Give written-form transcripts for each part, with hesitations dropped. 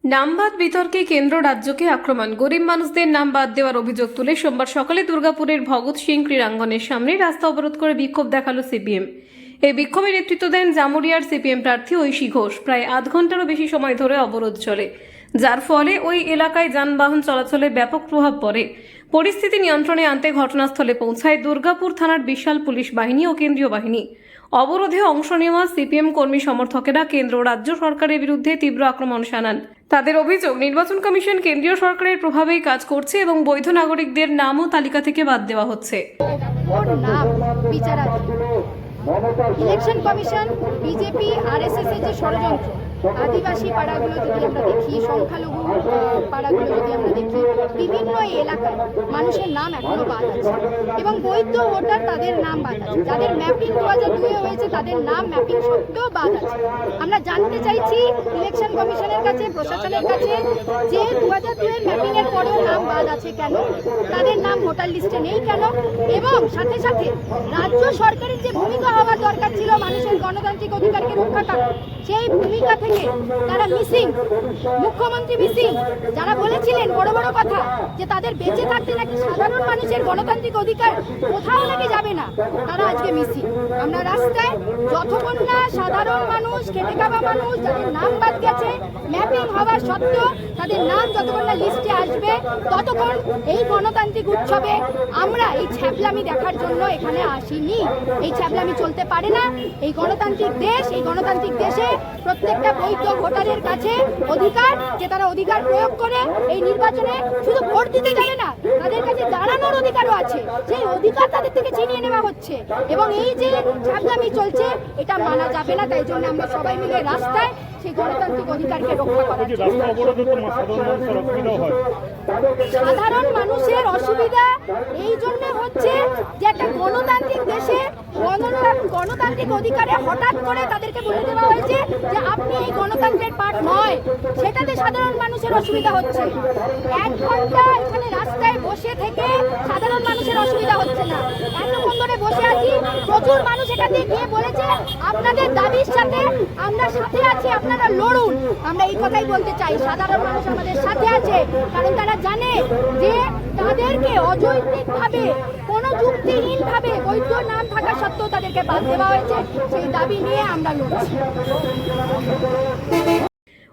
নামবাদ বিতর্কে কেন্দ্র রাজ্যকে আক্রমণ, গরিব মানুষদের নাম বাদ দেওয়ার অভিযোগ তুলে সোমবার সকালে দুর্গাপুরের ভগৎ সিং ক্রীড়াঙ্গনের সামনে রাস্তা অবরোধ করে বিক্ষোভ দেখালো সিপিএম। এই বিক্ষোভে নেতৃত্ব দেন জামুরিয়ার সিপিএম প্রার্থী ঐশী ঘোষ। প্রায় আধ ঘন্টারও বেশি সময় ধরে অবরোধ চলে, যার ফলে ওই এলাকায় যানবাহন চলাচলে ব্যাপক প্রভাব পড়ে। পরিস্থিতি নিয়ন্ত্রণে আনতে ঘটনাস্থলে পৌঁছায় দুর্গাপুর থানার বিশাল পুলিশ বাহিনী ও কেন্দ্রীয় বাহিনী। অবরোধে অংশ নেওয়া সিপিএম কর্মী সমর্থকেরা কেন্দ্র ও রাজ্য সরকারের বিরুদ্ধে তীব্র আক্রমণ শানান। তাদের অভিযোগ, নির্বাচন কমিশন কেন্দ্রীয় সরকারের প্রভাবেই কাজ করছে এবং বৈধ নাগরিকদের নামও তালিকা থেকে বাদ দেওয়া হচ্ছে। ইলেকশন কমিশন, বিজেপি, আরএসএস এর যে ষড়যন্ত্র, আদিবাসী পাড়াগুলো যদি আমরা দেখি, সংখ্যালঘু পাড়াগুলো যদি আমরা দেখি, বিভিন্ন এলাকায় মানুষের নাম এখনো বাদ আছে এবং বৈধ ভোটার তাদের নাম বাদ আছে। যাদের ম্যাপিং 2002 হয়েছে তাদের নাম ম্যাপিং সত্ত্বেও বাদ আছে। আমরা জানতে চাইছি ইলেকশন কমিশনের কাছে, প্রশাসনের কাছে, যে 2002 এর ম্যাপিং এর পরেও নাম বাদ আছে কেন, তাদের নাম ভোটার লিস্টে নেই কেন, এবং সাথে সাথে রাজ্য সরকারের যে ভূমিকা হওয়া দরকার ছিল মানুষের গণতান্ত্রিক অধিকারকে রক্ষা করা, সেই ভূমিকা থেকে তারা মিসিং। মুখ্যমন্ত্রী মিসিং, যারা বলেছিলেন বড় বড় কথা যে তাদের বেঁচে থাকতে নাকি সাধারণ মানুষের গণতান্ত্রিক অধিকার কোথাও নাকি যাবে না, তারা আজকে মিসিং। আমরা রাস্তায় যতক্ষণ না সাধারণ মানুষ, খেটে খাওয়া মানুষ যাদের নাম বাদ গেছে ম্যাপিং হওয়ার সত্ত্বেও তাদের নাম যতক্ষণ না লিস্টে আসবে, ততক্ষণ এই গণতান্ত্রিক উৎসবে আমরা এই ছ্যাবলামি দেখার জন্য এখানে আসিনি। এই ছ্যাবলামি চলতে পারে না। এই গণতান্ত্রিক দেশ, এই গণতান্ত্রিক দেশে প্রত্যেকটা বৈধ ভোটারের কাছে অধিকার, যে তারা অধিকার প্রয়োগ করে এই নির্বাচনে শুধু ভোট দিতে যাবে না, তাদের কাছে দাঁড়ানোর অধিকারও আছে। সেই অধিকার তাদের থেকে ছিনিয়ে নেওয়া হচ্ছে এবং এই যে ছাগলামি চলছে, এটা মানা যাবে না। তাই জন্য আমরা সবাই মিলে রাস্তায় সেই গণতান্ত্রিক অধিকারকে রক্ষা করার জন্য। সাধারণ মানুষের অসুবিধা এই জন্য হচ্ছে যে একটা গণতান্ত্রিক দেশে গণতান্ত্রিক অধিকারে হঠাৎ করে তাদেরকে বলে দেওয়া হয়েছে যে আপনি এই গণতন্ত্রের পার্ট নয়। সেটাতে সাধারণ মানুষের অসুবিধা হচ্ছে। 1 ঘন্টা এখানে রাস্তায় বসে থেকে সাধারণ মানুষের অসুবিধা হচ্ছে না। এতক্ষণ ধরে বসে আছি, প্রচুর মানুষ এখানে গিয়ে বলেছে আপনাদের দাবির সাথে আমরা সাথে আছি, আপনারা লড়ুন। আমরা এই কথাই বলতে চাই, সাধারণ মানুষ আমাদের সাথে আছে, কারণ তারা জানে যে তাদেরকে অযৌক্তিকভাবে, কোনো যুক্তিহীনভাবে বৈধ নাম থাকা সত্ত্বেও তাদেরকে বাদ দেওয়া হয়েছে। সেই দাবি নিয়ে আমরা লড়ছি।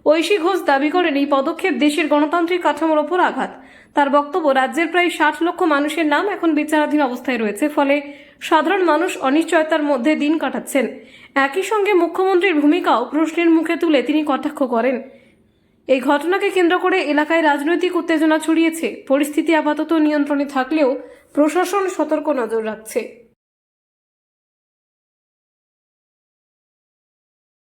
ঐশী ঘোষ দাবি করেন এই পদক্ষেপ দেশের গণতান্ত্রিক কাঠামোর ওপর আঘাত। তার বক্তব্য, রাজ্যের প্রায় 60 লক্ষ মানুষের নাম এখন বিচারাধীন অবস্থায় রয়েছে, ফলে সাধারণ মানুষ অনিশ্চয়তার মধ্যে দিন কাটাচ্ছেন। একই সঙ্গে মুখ্যমন্ত্রীর ভূমিকাও প্রশ্নের মুখে তুলে তিনি কটাক্ষ করেন, এই ঘটনাকে কেন্দ্র করে এলাকায় রাজনৈতিক উত্তেজনা ছড়িয়েছে। পরিস্থিতি আপাতত নিয়ন্ত্রণে থাকলেও প্রশাসন সতর্ক নজর রাখছে।